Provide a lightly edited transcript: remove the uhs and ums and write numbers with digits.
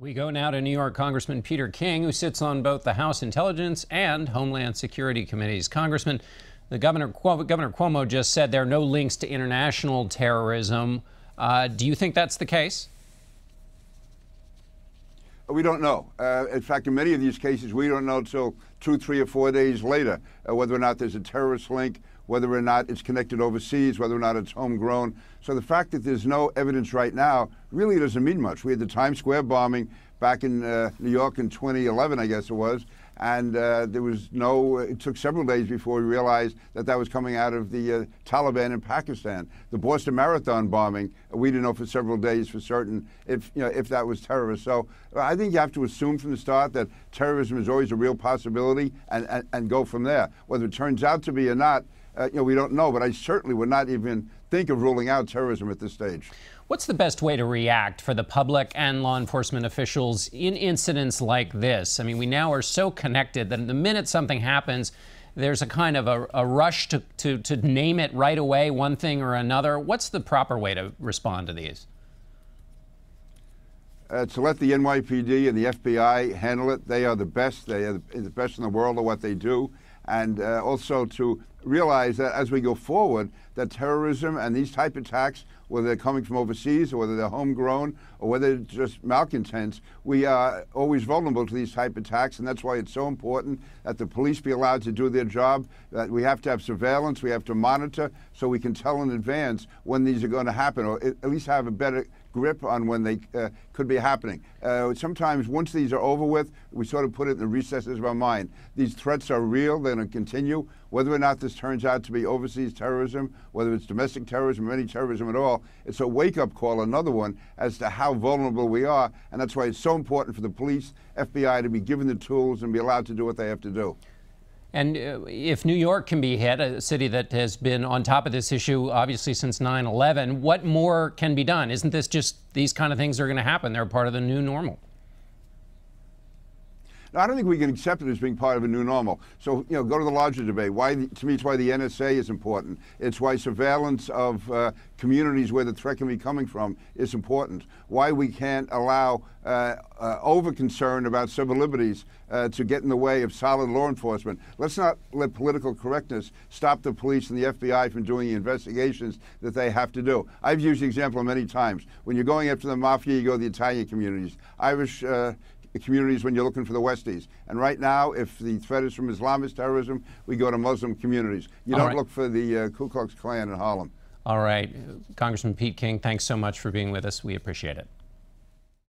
We go now to New York Congressman Peter King, who sits on both the House Intelligence and Homeland Security Committees. Congressman, Governor Cuomo just said there are no links to international terrorism. Do you think that's the case? We don't know. In fact, in many of these cases, we don't know until 2, 3, or 4 days later whether or not there's a terrorist link, whether or not it's connected overseas, whether or not it's homegrown. So the fact that there's no evidence right now really doesn't mean much. We had the Times Square bombing back in New York in 2011, I guess it was, and there was it took several days before we realized that that was coming out of the Taliban in Pakistan. The Boston Marathon bombing, we didn't know for several days for certain if that was terrorist. So I think you have to assume from the start that terrorism is always a real possibility and go from there. Whether it turns out to be or not, we don't know, but I certainly would not even think of ruling out terrorism at this stage. What's the best way to react for the public and law enforcement officials in incidents like this? I mean, we now are so connected that the minute something happens, there's a kind of a rush to name it right away, one thing or another. What's the proper way to respond to these? To let the NYPD and the FBI handle it. They are the best. They are the best in the world at what they do. And also to realize that as we go forward, that terrorism and these type of attacks, whether they're coming from overseas or whether they're homegrown or whether they're just malcontents, we are always vulnerable to these type of attacks. And that's why it's so important that the police be allowed to do their job, that we have to have surveillance, we have to monitor so we can tell in advance when these are going to happen, or at least have a better grip on when they could be happening. Sometimes once these are over with, we sort of put it in the recesses of our mind. These threats are real, they're going to continue. Whether or not this turns out to be overseas terrorism, whether it's domestic terrorism or any terrorism at all, it's a wake-up call, another one, as to how vulnerable we are. And that's why it's so important for the police, FBI, to be given the tools and be allowed to do what they have to do. And if New York can be hit, a city that has been on top of this issue obviously since 9/11, what more can be done? Isn't this just these kind of things are going to happen? They're part of the new normal. No, I don't think we can accept it as being part of a new normal. So, go to the larger debate. To me, it's why the NSA is important. It's why surveillance of communities where the threat can be coming from is important. Why we can't allow over-concern about civil liberties to get in the way of solid law enforcement. Let's not let political correctness stop the police and the FBI from doing the investigations that they have to do. I've used the example many times. When you're going after the mafia, you go to the Italian communities. Irish communities when you're looking for the Westies. And right now, if the threat is from Islamist terrorism, we go to Muslim communities. You don't look for the Ku Klux Klan in Harlem. All right. Congressman Pete King, thanks so much for being with us. We appreciate it.